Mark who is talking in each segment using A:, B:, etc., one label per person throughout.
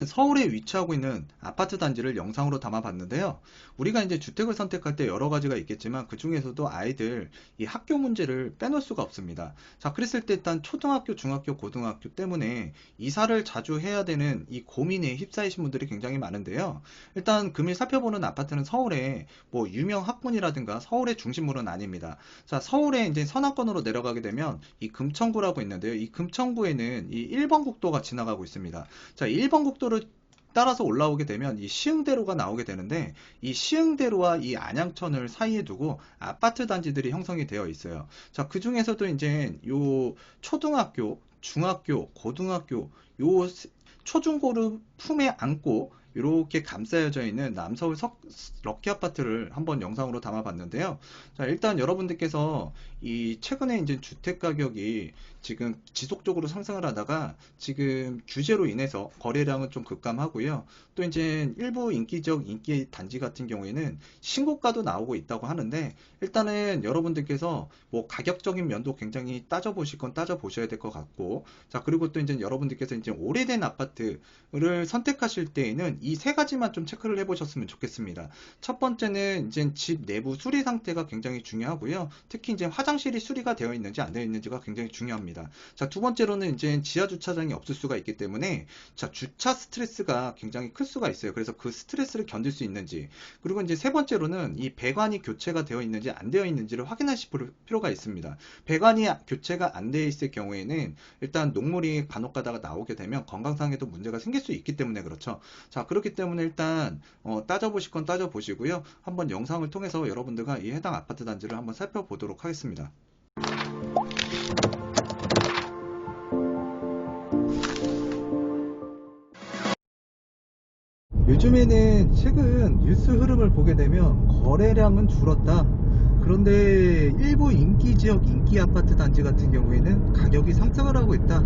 A: 서울에 위치하고 있는 아파트 단지를 영상으로 담아봤는데요. 우리가 이제 주택을 선택할 때 여러 가지가 있겠지만 그 중에서도 아이들 이 학교 문제를 빼놓을 수가 없습니다. 자, 그랬을 때 일단 초등학교, 중학교, 고등학교 때문에 이사를 자주 해야 되는 이 고민에 휩싸이신 분들이 굉장히 많은데요. 일단 금일 살펴보는 아파트는 서울에 뭐 유명 학군이라든가 서울의 중심부는 아닙니다. 자, 서울에 이제 서남권으로 내려가게 되면 이 금천구라고 있는데요. 이 금천구에는 이 1번 국도가 지나가고 있습니다. 자, 1번 국도를 따라서 올라오게 되면 이 시흥대로가 나오게 되는데, 이 시흥대로와 이 안양천을 사이에 두고 아파트 단지들이 형성이 되어 있어요. 자, 그 중에서도 이제 요 초등학교, 중학교, 고등학교, 요 초중고를 품에 안고 이렇게 감싸여져 있는 남서울 럭키 아파트를 한번 영상으로 담아봤는데요. 자, 일단 여러분들께서 이 최근에 이제 주택 가격이 지금 지속적으로 상승을 하다가 지금 규제로 인해서 거래량은 좀 급감하고요. 또 이제 일부 인기적 인기 단지 같은 경우에는 신고가도 나오고 있다고 하는데, 일단은 여러분들께서 뭐 가격적인 면도 굉장히 따져보실 건 따져보셔야 될 것 같고, 자, 그리고 또 이제 여러분들께서 이제 오래된 아파트를 선택하실 때에는 이 세 가지만 좀 체크를 해보셨으면 좋겠습니다. 첫 번째는 이제 집 내부 수리 상태가 굉장히 중요하고요. 특히 이제 화장실이 수리가 되어 있는지 안 되어 있는지가 굉장히 중요합니다. 자, 두 번째로는 이제 지하 주차장이 없을 수가 있기 때문에, 자, 주차 스트레스가 굉장히 클 수가 있어요. 그래서 그 스트레스를 견딜 수 있는지, 그리고 이제 세 번째로는 이 배관이 교체가 되어 있는지 안 되어 있는지를 확인하실 필요가 있습니다. 배관이 교체가 안 되어 있을 경우에는 일단 녹물이 간혹 가다가 나오게 되면 건강상에도 문제가 생길 수 있기 때문에 그렇죠. 자, 그렇기 때문에 일단 따져보실 건 따져보시고요. 한번 영상을 통해서 여러분들과 이 해당 아파트 단지를 한번 살펴보도록 하겠습니다. 요즘에는 최근 뉴스 흐름을 보게 되면 거래량은 줄었다. 그런데 일부 인기 지역 인기 아파트 단지 같은 경우에는 가격이 상승을 하고 있다.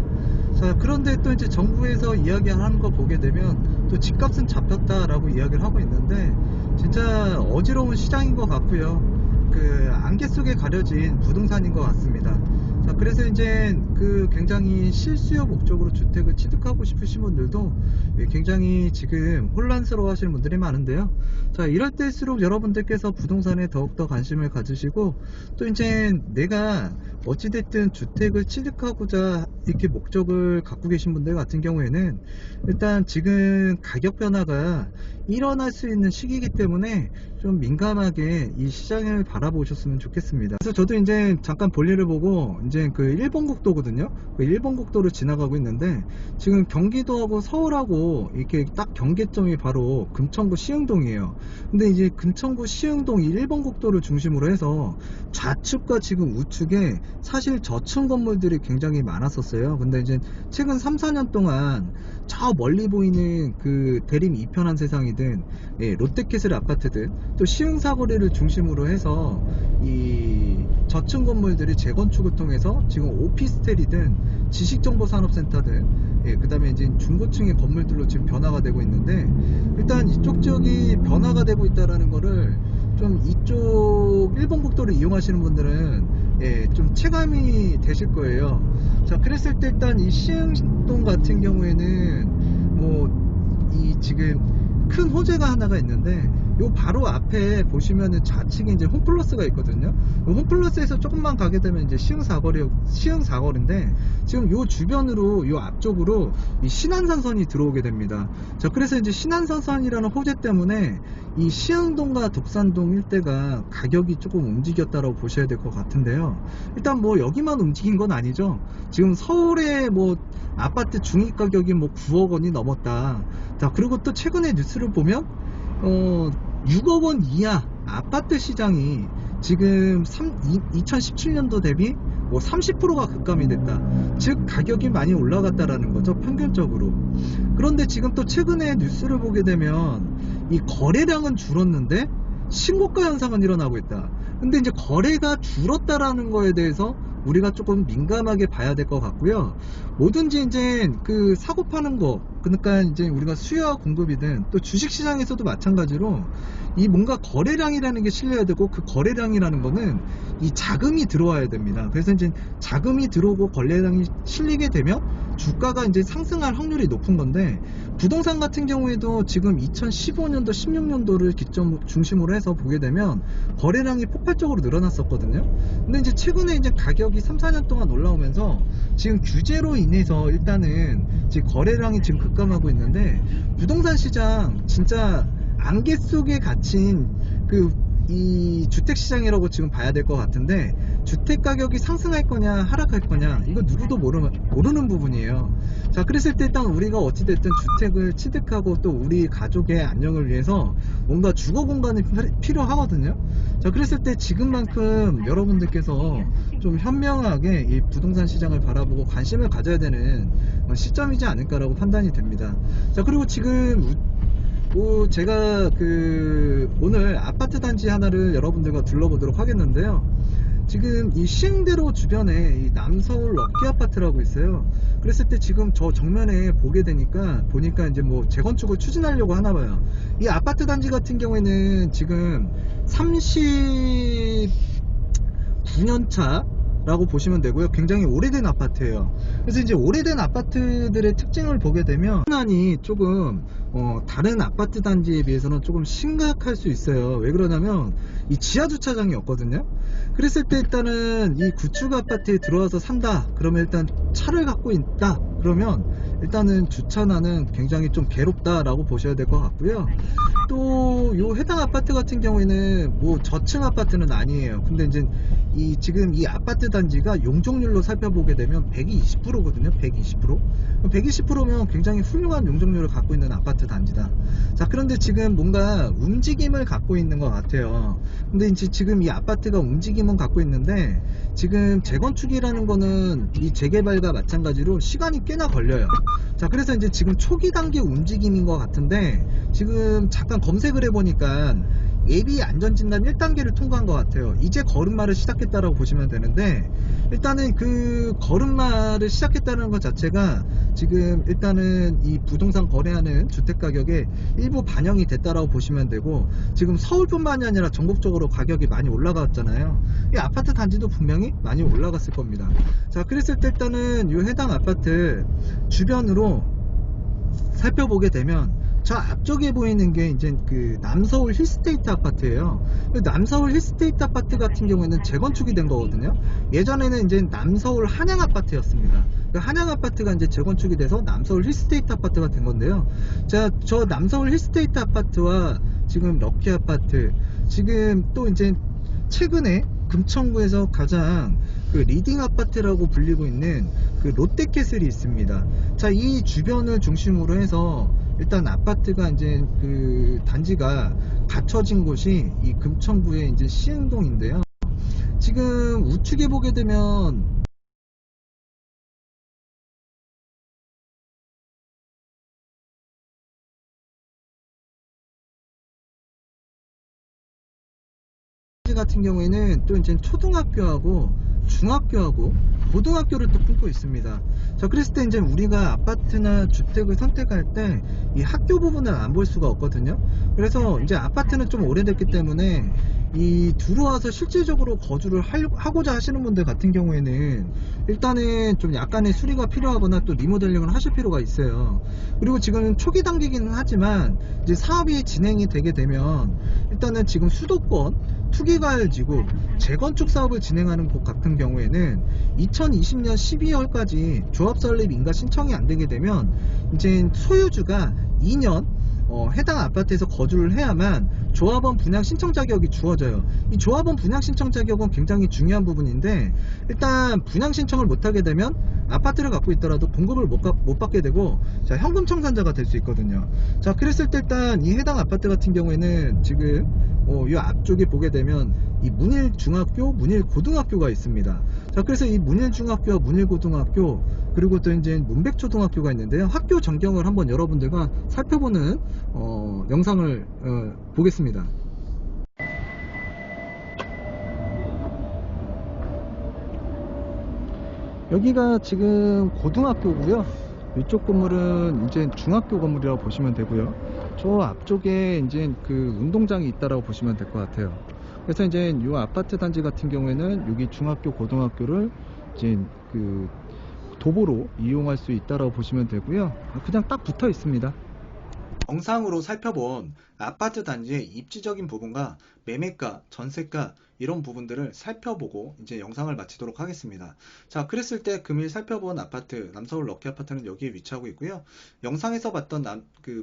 A: 자, 그런데 또 이제 정부에서 이야기하는 거 보게 되면 또 집값은 잡혔다라고 이야기를 하고 있는데, 진짜 어지러운 시장인 것 같고요. 그 안개 속에 가려진 부동산인 것 같습니다. 자, 그래서 이제 그 굉장히 실수요 목적으로 주택을 취득하고 싶으신 분들도 굉장히 지금 혼란스러워 하시는 분들이 많은데요. 자, 이럴 때일수록 여러분들께서 부동산에 더욱더 관심을 가지시고, 또 이제 내가 어찌됐든 주택을 취득하고자 이렇게 목적을 갖고 계신 분들 같은 경우에는 일단 지금 가격 변화가 일어날 수 있는 시기이기 때문에 좀 민감하게 이 시장을 바라보셨으면 좋겠습니다. 그래서 저도 이제 잠깐 볼일을 보고 이제 그 일본 국도거든요. 그 일본 국도를 지나가고 있는데, 지금 경기도하고 서울하고 이렇게 딱 경계점이 바로 금천구 시흥동이에요. 근데 이제 금천구 시흥동 이 일본 국도를 중심으로 해서 좌측과 지금 우측에 사실 저층 건물들이 굉장히 많았었어요. 근데 이제 최근 3, 4년 동안 저 멀리 보이는 그 대림 이편한 세상이든, 예, 롯데캐슬 아파트든 또 시흥사거리를 중심으로 해서 이 저층 건물들이 재건축을 통해서 지금 오피스텔이든 지식정보산업센터든, 예, 그 다음에 이제 중고층의 건물들로 지금 변화가 되고 있는데, 일단 이쪽 지역이 변화가 되고 있다라는 거를 좀 이쪽 일본 국도를 이용하시는 분들은, 예, 좀 체감이 되실 거예요. 자, 그랬을 때 일단 이 시흥동 같은 경우에는 뭐 이 지금 큰 호재가 하나가 있는데, 요 바로 앞에 보시면은 좌측에 이제 홈플러스가 있거든요. 홈플러스에서 조금만 가게 되면 이제 시흥사거리인데, 지금 요 주변으로 요 앞쪽으로 이 신안산선이 들어오게 됩니다. 자, 그래서 이제 신안산선이라는 호재 때문에 이 시흥동과 독산동 일대가 가격이 조금 움직였다고 보셔야 될 것 같은데요. 일단 뭐 여기만 움직인 건 아니죠. 지금 서울의 뭐 아파트 중위 가격이 뭐 9억 원이 넘었다. 자, 그리고 또 최근에 뉴스를 보면 6억 원 이하 아파트 시장이 지금 2017년도 대비 뭐 30%가 급감이 됐다. 즉 가격이 많이 올라갔다라는 거죠, 평균적으로. 그런데 지금 또 최근에 뉴스를 보게 되면 이 거래량은 줄었는데 신고가 현상은 일어나고 있다. 근데 이제 거래가 줄었다라는 거에 대해서 우리가 조금 민감하게 봐야 될 것 같고요. 뭐든지 이제 그 사고 파는 거, 그러니까 이제 우리가 수요와 공급이든 또 주식시장에서도 마찬가지로 이 뭔가 거래량이라는 게 실려야 되고, 그 거래량이라는 거는 이 자금이 들어와야 됩니다. 그래서 이제 자금이 들어오고 거래량이 실리게 되면 주가가 이제 상승할 확률이 높은 건데, 부동산 같은 경우에도 지금 2015년도 16년도를 기점 중심으로 해서 보게 되면 거래량이 폭발적으로 늘어났었거든요. 근데 이제 최근에 이제 가격이 3, 4년 동안 올라오면서 지금 규제로 인해서 일단은 지금 거래량이 지금 급감하고 있는데, 부동산 시장 진짜 안개 속에 갇힌 이 주택시장이라고 지금 봐야 될 것 같은데, 주택 가격이 상승할 거냐 하락할 거냐 이거 누구도 모르는 부분이에요. 자, 그랬을 때 일단 우리가 어찌됐든 주택을 취득하고 또 우리 가족의 안녕을 위해서 뭔가 주거 공간이 필요하거든요. 자, 그랬을 때 지금만큼 여러분들께서 좀 현명하게 이 부동산 시장을 바라보고 관심을 가져야 되는 시점이지 않을까라고 판단이 됩니다. 자, 그리고 지금 제가 오늘 아파트 단지 하나를 여러분들과 둘러보도록 하겠는데요. 지금 이 시흥대로 주변에 이 남서울 럭키 아파트라고 있어요. 그랬을 때 지금 저 정면에 보니까 이제 뭐 재건축을 추진하려고 하나 봐요. 이 아파트 단지 같은 경우에는 지금 39년 차 라고 보시면 되고요. 굉장히 오래된 아파트예요. 그래서 이제 오래된 아파트들의 특징을 보게 되면 현안이 조금 다른 아파트 단지에 비해서는 조금 심각할 수 있어요. 왜 그러냐면 이 지하 주차장이 없거든요. 그랬을 때 일단은 이 구축 아파트에 들어와서 산다 그러면, 일단 차를 갖고 있다 그러면 일단은 주차난은 굉장히 좀 괴롭다 라고 보셔야 될 것 같고요. 또 요 해당 아파트 같은 경우에는 뭐 저층 아파트는 아니에요. 근데 이제 지금 이 아파트 단지가 용적률로 살펴보게 되면 120%거든요. 120%면 굉장히 훌륭한 용적률을 갖고 있는 아파트 단지다. 자, 그런데 지금 뭔가 움직임을 갖고 있는 것 같아요. 근데 이제 지금 이 아파트가 움직임은 갖고 있는데, 지금 재건축이라는 거는 이 재개발과 마찬가지로 시간이 꽤나 걸려요. 자, 그래서 이제 지금 초기 단계 움직임인 것 같은데, 지금 잠깐 검색을 해보니까 예비 안전진단 1단계를 통과한 것 같아요. 이제 걸음마를 시작했다라고 보시면 되는데, 일단은 그 걸음마를 시작했다는 것 자체가 지금 일단은 이 부동산 거래하는 주택 가격에 일부 반영이 됐다라고 보시면 되고, 지금 서울뿐만이 아니라 전국적으로 가격이 많이 올라갔잖아요. 이 아파트 단지도 분명히 많이 올라갔을 겁니다. 자, 그랬을 때 일단은 이 해당 아파트 주변으로 살펴보게 되면, 저 앞쪽에 보이는 게 이제 남서울 힐스테이트 아파트예요. 남서울 힐스테이트 아파트 같은 경우에는 재건축이 된 거거든요. 예전에는 이제 남서울 한양 아파트였습니다. 한양 아파트가 이제 재건축이 돼서 남서울 힐스테이트 아파트가 된 건데요. 자, 저 남서울 힐스테이트 아파트와 지금 럭키 아파트, 지금 또 이제 최근에 금천구에서 가장 리딩 아파트라고 불리고 있는 롯데캐슬이 있습니다. 자, 이 주변을 중심으로 해서 일단 아파트가 이제 단지가 갖춰진 곳이 이 금천구의 이제 시흥동인데요. 지금 우측에 보게 되면 같은 경우에는 또 이제 초등학교하고 중학교하고 고등학교를 또 품고 있습니다. 자, 그랬을 때 이제 우리가 아파트나 주택을 선택할 때 이 학교 부분을 안 볼 수가 없거든요. 그래서 이제 아파트는 좀 오래됐기 때문에 이 들어와서 실질적으로 거주를 하고자 하시는 분들 같은 경우에는 일단은 좀 약간의 수리가 필요하거나 또 리모델링을 하실 필요가 있어요. 그리고 지금 초기 단계이기는 하지만 이제 사업이 진행이 되게 되면 일단은 지금 수도권 투기과열지구 재건축 사업을 진행하는 곳 같은 경우에는 2020년 12월까지 조합 설립 인가 신청이 안 되게 되면 이제 소유주가 2년 해당 아파트에서 거주를 해야만 조합원 분양 신청 자격이 주어져요. 이 조합원 분양 신청 자격은 굉장히 중요한 부분인데, 일단 분양 신청을 못하게 되면 아파트를 갖고 있더라도 공급을 못 받게 되고, 자, 현금 청산자가 될 수 있거든요. 자, 그랬을 때 일단 이 해당 아파트 같은 경우에는 지금 이 앞쪽에 보게 되면 이 문일중학교, 문일고등학교가 있습니다. 자, 그래서 이 문일중학교와 문일고등학교, 그리고 또 이제 문백초등학교가 있는데요. 학교 전경을 한번 여러분들과 살펴보는 영상을 보겠습니다. 여기가 지금 고등학교고요. 이쪽 건물은 이제 중학교 건물이라고 보시면 되고요. 저 앞쪽에 이제 그 운동장이 있다라고 보시면 될 것 같아요. 그래서 이제 이 아파트 단지 같은 경우에는 여기 중학교, 고등학교를 이제 그 도보로 이용할 수 있다라고 보시면 되고요. 그냥 딱 붙어 있습니다. 영상으로 살펴본 아파트 단지의 입지적인 부분과 매매가, 전세가 이런 부분들을 살펴보고 이제 영상을 마치도록 하겠습니다. 자, 그랬을 때 금일 살펴본 아파트, 남서울 럭키 아파트는 여기에 위치하고 있고요. 영상에서 봤던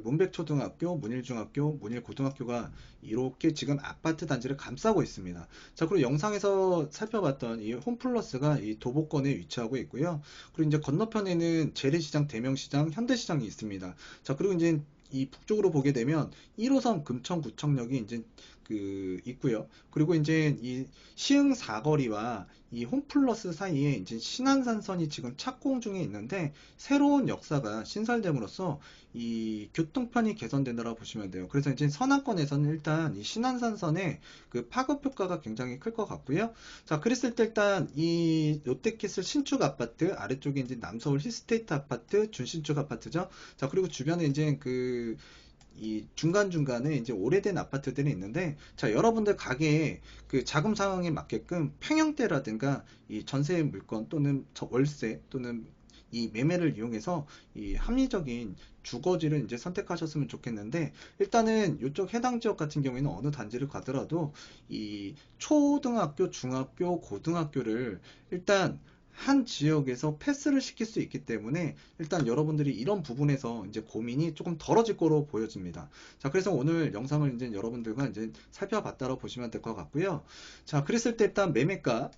A: 문백초등학교, 문일중학교, 문일고등학교가 이렇게 지금 아파트 단지를 감싸고 있습니다. 자, 그리고 영상에서 살펴봤던 이 홈플러스가 이 도보권에 위치하고 있고요. 그리고 이제 건너편에는 재래시장, 대명시장, 현대시장이 있습니다. 자, 그리고 이제 이 북쪽으로 보게 되면 1호선 금천구청역이 이제 있고요. 그리고 이제 이 시흥 사거리와 이 홈플러스 사이에 이제 신안산선이 지금 착공 중에 있는데 새로운 역사가 신설됨으로써 이 교통편이 개선된다고 보시면 돼요. 그래서 이제 서남권에서는 일단 이 신안산선의 그 파급 효과가 굉장히 클 것 같고요. 자, 그랬을 때 일단 이 롯데캐슬 신축 아파트 아래쪽에 이제 남서울 힐스테이트 아파트 준신축 아파트죠. 자, 그리고 주변에 이제 이 중간중간에 이제 오래된 아파트들이 있는데, 자, 여러분들 가게에 그 자금 상황에 맞게끔 평형대라든가 이 전세 물건 또는 월세 또는 이 매매를 이용해서 이 합리적인 주거지를 이제 선택하셨으면 좋겠는데, 일단은 이쪽 해당 지역 같은 경우에는 어느 단지를 가더라도 이 초등학교, 중학교, 고등학교를 일단 한 지역에서 패스를 시킬 수 있기 때문에 일단 여러분들이 이런 부분에서 이제 고민이 조금 덜어질 거로 보여집니다. 자, 그래서 오늘 영상을 이제 여러분들과 이제 살펴봤다고 보시면 될 것 같고요. 자, 그랬을 때 일단 매매가,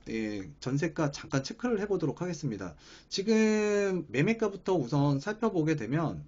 A: 전세가 잠깐 체크를 해보도록 하겠습니다. 지금 매매가부터 우선 살펴보게 되면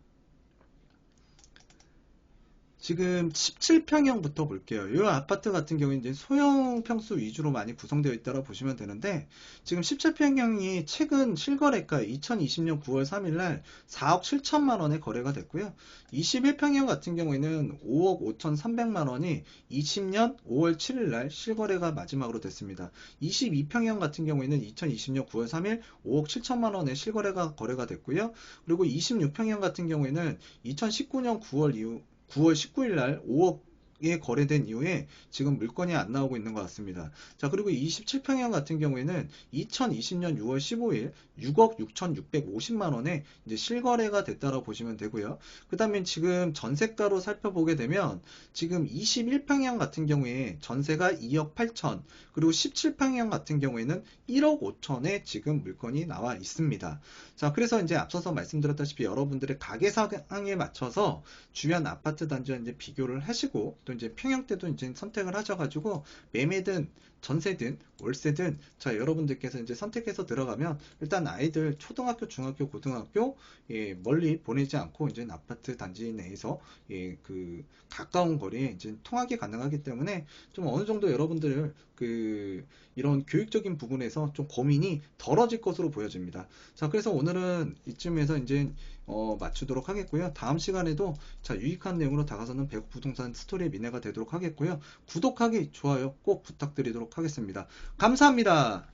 A: 지금 17평형부터 볼게요. 이 아파트 같은 경우는 이제 소형 평수 위주로 많이 구성되어 있다고 보시면 되는데, 지금 17평형이 최근 실거래가 2020년 9월 3일 날 4억 7천만 원에 거래가 됐고요. 21평형 같은 경우에는 5억 5,300만 원이 20년 5월 7일 날 실거래가 마지막으로 됐습니다. 22평형 같은 경우에는 2020년 9월 3일 5억 7천만 원에 실거래가 거래가 됐고요. 그리고 26평형 같은 경우에는 2019년 9월 19일 날 5억에 거래된 이후에 지금 물건이 안 나오고 있는 것 같습니다. 자, 그리고 27평형 같은 경우에는 2020년 6월 15일 6억 6,650만 원에 이제 실거래가 됐다고 보시면 되고요. 그 다음에 지금 전세가로 살펴보게 되면 지금 21평형 같은 경우에 전세가 2억 8천, 그리고 17평형 같은 경우에는 1억 5천에 지금 물건이 나와 있습니다. 자, 그래서 이제 앞서서 말씀드렸다시피 여러분들의 가계 상황에 맞춰서 주변 아파트 단지와 이제 비교를 하시고 또 이제 평형대도 이제 선택을 하셔가지고 매매든 전세든 월세든 자, 여러분들께서 이제 선택해서 들어가면 일단 아이들 초등학교, 중학교, 고등학교 멀리 보내지 않고 이제 아파트 단지 내에서 가까운 거리에 이제 통학이 가능하기 때문에 좀 어느 정도 여러분들 이런 교육적인 부분에서 좀 고민이 덜어질 것으로 보여집니다. 자, 그래서 오늘은 이쯤에서 이제 마치도록 하겠고요. 다음 시간에도 자, 유익한 내용으로 다가서는 배국 부동산 스토리의 미래가 되도록 하겠고요. 구독하기, 좋아요 꼭 부탁드리도록 하겠습니다. 감사합니다.